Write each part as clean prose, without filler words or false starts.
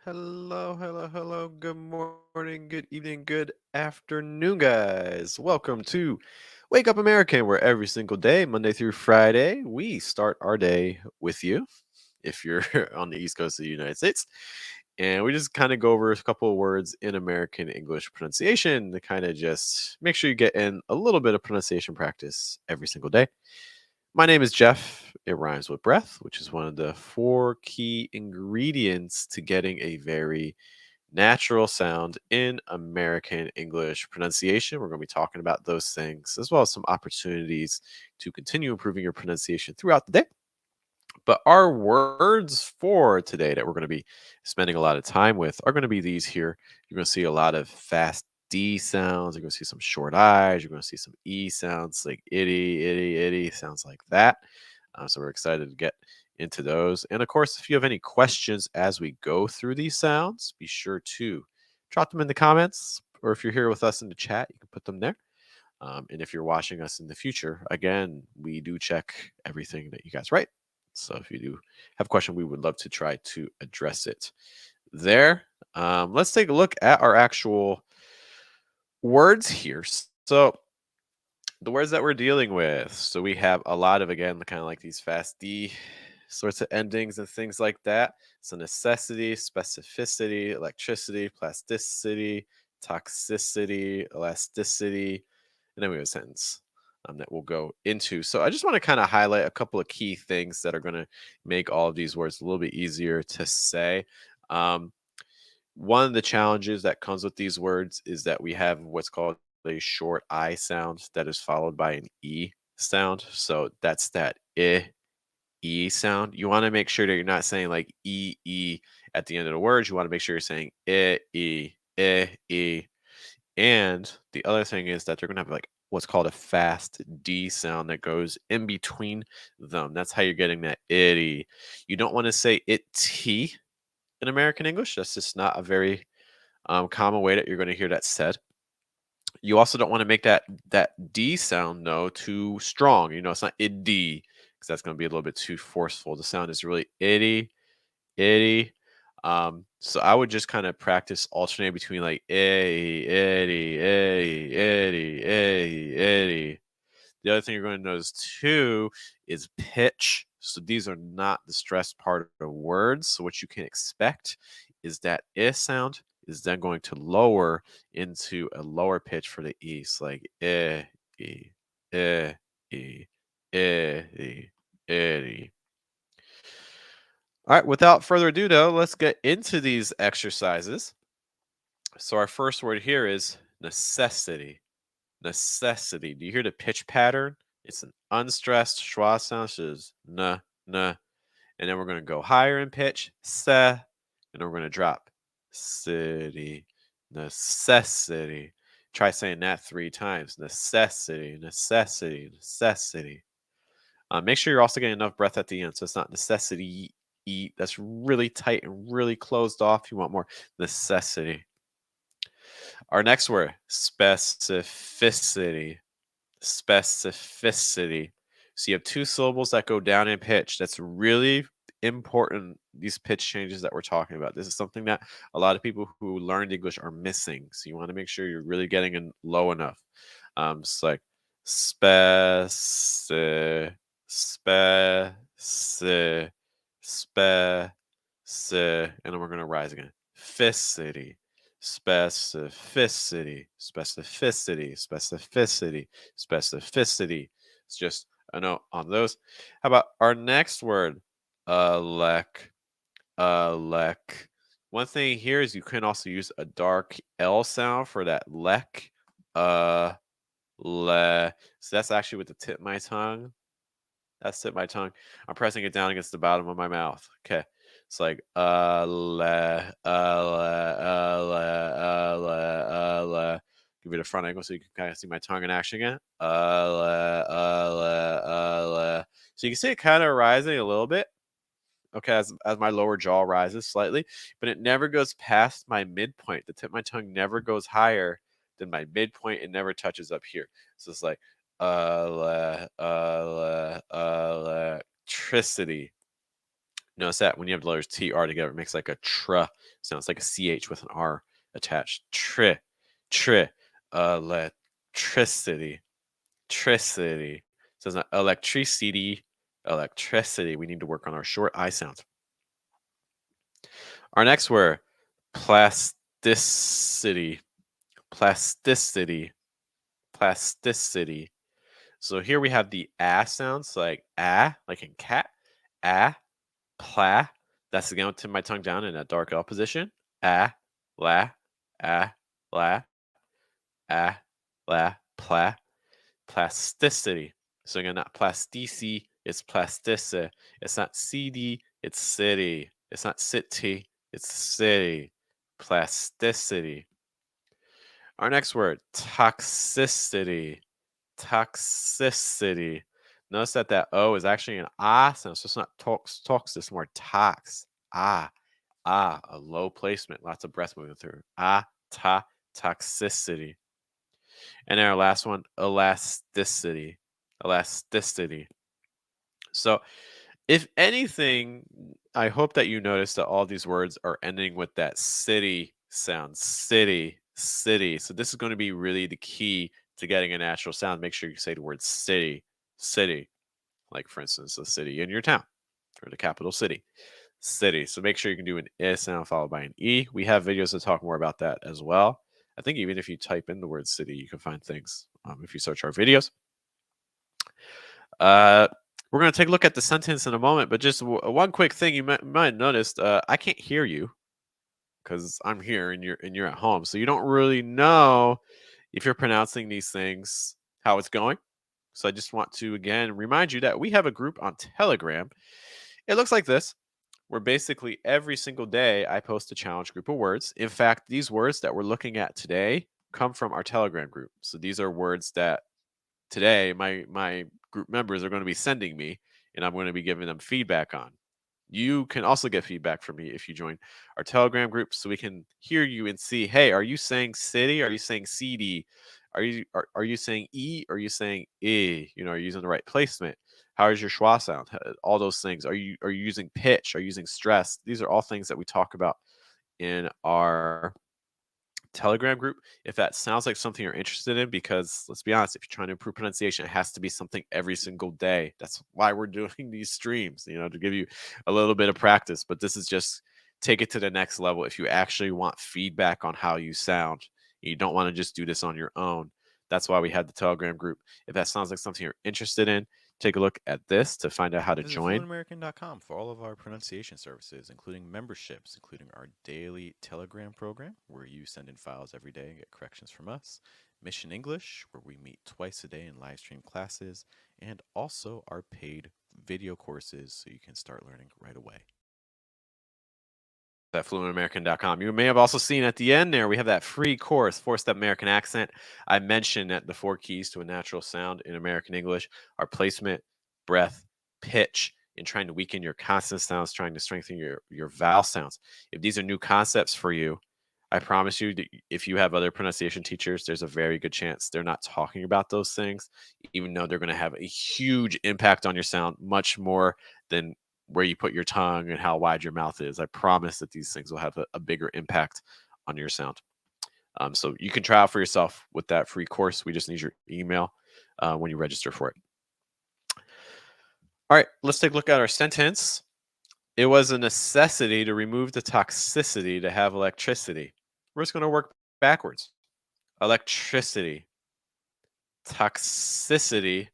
Hello, hello, hello. Good morning, good evening, good afternoon, guys. Welcome to Wake Up American, where every single day, Monday through Friday, we start our day with you if you're on the East Coast of the United States. And we just kind of go over a couple of words in American English pronunciation to kind of just make sure you get in a little bit of pronunciation practice every single day. My name is Jeff. It rhymes with breath, which is one of the four key ingredients to getting a very natural sound in American English pronunciation. We're going to be talking about those things as well as some opportunities to continue improving your pronunciation throughout the day. But our words for today that we're going to be spending a lot of time with are going to be these here. You're going to see a lot of fast D sounds. You're going to see some short I's. You're going to see some E sounds like itty, sounds like that. So we're excited to get into those. And of course, if you have any questions as we go through these sounds, be sure to drop them in the comments. Or if you're here with us in the chat, you can put them there. And if you're watching us in the future, again, we do check everything that you guys write. So if you do have a question, we would love to try to address it there. Let's take a look at our actual words here. So the words that we're dealing with. So we have a lot of, again, kind of like these fast D sorts of endings and things like that. So necessity, specificity, electricity, plasticity, toxicity, elasticity, and then we have a sentence that we'll go into. So I just want to kind of highlight a couple of key things that are going to make all of these words a little bit easier to say. Um, One of the challenges that comes with these words is that we have what's called a short I sound that is followed by an E sound. So that's that E sound. You want to make sure that you're not saying like E at the end of the words. You want to make sure you're saying E. And the other thing is that they're going to have like what's called a fast D sound that goes in between them. That's how you're getting that itty. You don't want to say it T in American English. That's just not a very common way that you're going to hear that said. You also don't want to make that D sound though too strong. It's not itty because that's going to be a little bit too forceful. The sound is really itty. So I would just kind of practice alternating between like itty. The other thing you're going to notice too is pitch. So these are not the stressed part of words. So what you can expect is that sound is then going to lower into a lower pitch for the E. So like e, eh, e, e. All right, without further ado, though, let's get into these exercises. So our first word here is necessity. Necessity. Do you hear the pitch pattern? It's an unstressed schwa sound. So it's na, na. And then we're going to go higher in pitch, se. And then we're going to drop city, necessity. Try saying that 3 times. Necessity, necessity, necessity. Make sure you're also getting enough breath at the end. So it's not necessity, eat. That's really tight and really closed off. You want more necessity. Our next word, specificity. Specificity. So you have 2 syllables that go down in pitch. That's really important, these pitch changes that we're talking about. This is something that a lot of people who learned English are missing. So you want to make sure you're really getting in low enough. It's like spec, spec, spec, and then we're going to rise again. Ficity, specificity, specificity, specificity, specificity. It's just a note on those. How about our next word? Elec. Elec. One thing here is you can also use a dark L sound for that lek. Le. So that's actually with the tip of my tongue. That's tip of my tongue. I'm pressing it down against the bottom of my mouth. Okay. It's like give it a front angle so you can kind of see my tongue in action again. So you can see it kind of rising a little bit. Okay, as my lower jaw rises slightly, but it never goes past my midpoint. The tip of my tongue never goes higher than my midpoint. It never touches up here. So it's like electricity. Notice that when you have the letters T, R together, it makes like a tr sound. It's like a CH with an R attached. Tri, electricity, tricity. So it's not electricity, electricity. We need to work on our short I sounds. Our next word, plasticity, plasticity, plasticity. So here we have the sounds like like in cat, ah, pla. That's again to my tongue down in a dark L position. Ah, la, ah, la, ah, la, pla. Plasticity. So again, not plasticity, it's plasticity. It's not CD, it's city. It's not city, it's city. Plasticity. Our next word, toxicity. Toxicity. Notice that that O is actually an ah sound, so it's not talks, it's more tox. Ah, a low placement, lots of breath moving through. Toxicity. And then our last one, elasticity. Elasticity. So, if anything, I hope that you notice that all these words are ending with that city sound. City, city. So, this is going to be really the key to getting a natural sound. Make sure you say the word city, city. Like, for instance, the city in your town or the capital city. City. So, make sure you can do an I sound followed by an E. We have videos to talk more about that as well. I think even if you type in the word city, you can find things if you search our videos. Uh, we're going to take a look at the sentence in a moment, but just one quick thing you might have noticed. I can't hear you because I'm here and you're at home, so you don't really know if you're pronouncing these things how it's going. So I just want to again remind you that we have a group on Telegram. It looks like this. Where basically every single day I post a challenge group of words. In fact, these words that we're looking at today come from our Telegram group. So these are words that today my group members are going to be sending me and I'm going to be giving them feedback on. You can also get feedback from me if you join our Telegram group so we can hear you and see, hey, are you saying city? Are you saying CD? Are you saying E? Are you saying I? You know, are you using the right placement? How is your schwa sound? All those things. Are you using pitch? Are you using stress? These are all things that we talk about in our Telegram group if that sounds like something you're interested in, because let's be honest, if you're trying to improve pronunciation, it has to be something every single day. That's why we're doing these streams, you know, to give you a little bit of practice. But this is just take it to the next level. If you actually want feedback on how you sound, you don't want to just do this on your own. That's why we had the Telegram group. If that sounds like something you're interested in, take a look at this to find out how to Visit join. fluentamerican.com for all of our pronunciation services, including memberships, including our daily Telegram program, where you send in files every day and get corrections from us, Mission English, where we meet twice a day in live stream classes, and also our paid video courses so you can start learning right away. At fluentamerican.com. You may have also seen at the end there, we have that free course, 4-Step American Accent. I mentioned that the 4 keys to a natural sound in American English are placement, breath, pitch, and trying to weaken your consonant sounds, trying to strengthen your vowel sounds. If these are new concepts for you, I promise you, that if you have other pronunciation teachers, there's a very good chance they're not talking about those things, even though they're going to have a huge impact on your sound, much more than where you put your tongue and how wide your mouth is. I promise that these things will have a bigger impact on your sound. So you can try out for yourself with that free course. We just need your email when you register for it. All right, let's take a look at our sentence. It was a necessity to remove the toxicity to have electricity. We're just going to work backwards. Electricity, toxicity,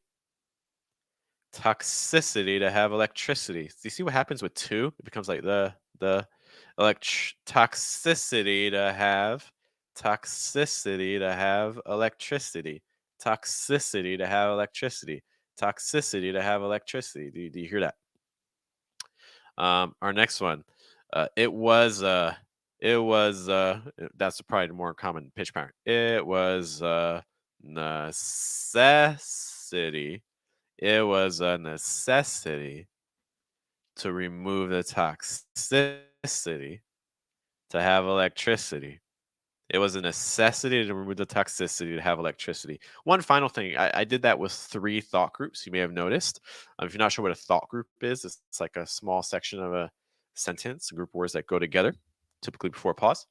toxicity to have electricity. Do you see what happens with two? It becomes like the toxicity to have electricity. Toxicity to have electricity. Toxicity to have electricity. Do you hear that? Our next one. It was that's probably the more common pitch pattern. It was necessity. It was a necessity to remove the toxicity to have electricity. It was a necessity to remove the toxicity to have electricity. One final thing, I did that with three thought groups. You may have noticed. If you're not sure what a thought group is, it's like a small section of a sentence, a group of words that go together, typically before a pause.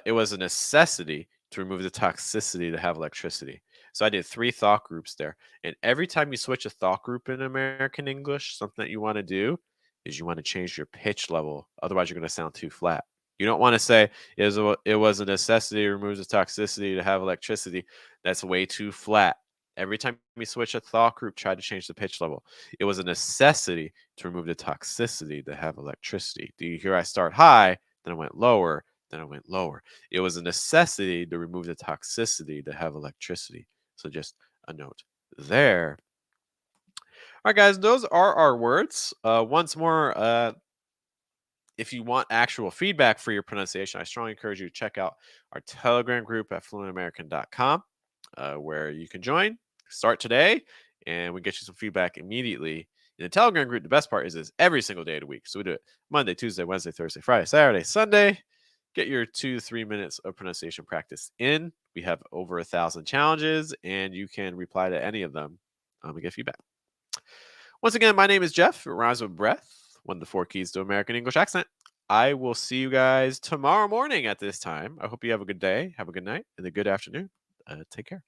It was a necessity to remove the toxicity to have electricity. So I did three thought groups there. And every time you switch a thought group in American English, something that you want to do is you want to change your pitch level. Otherwise, you're going to sound too flat. You don't want to say it was a necessity to remove the toxicity to have electricity. That's way too flat. Every time you switch a thought group, try to change the pitch level. It was a necessity to remove the toxicity to have electricity. Do you hear I start high, then I went lower, then I went lower. It was a necessity to remove the toxicity to have electricity. So just a note there. All right, guys, those are our words. Once more, if you want actual feedback for your pronunciation, I strongly encourage you to check out our Telegram group at fluentamerican.com, where you can join. Start today, and we get you some feedback immediately. In the Telegram group, the best part is it's every single day of the week. So we do it Monday, Tuesday, Wednesday, Thursday, Friday, Saturday, Sunday. Get your 2 to 3 minutes of pronunciation practice in. We have over 1,000 challenges, and you can reply to any of them and get feedback. Once again, my name is Jeff. It rhymes with breath. One of the four keys to American English accent. I will see you guys tomorrow morning at this time. I hope you have a good day, have a good night, and a good afternoon. Take care.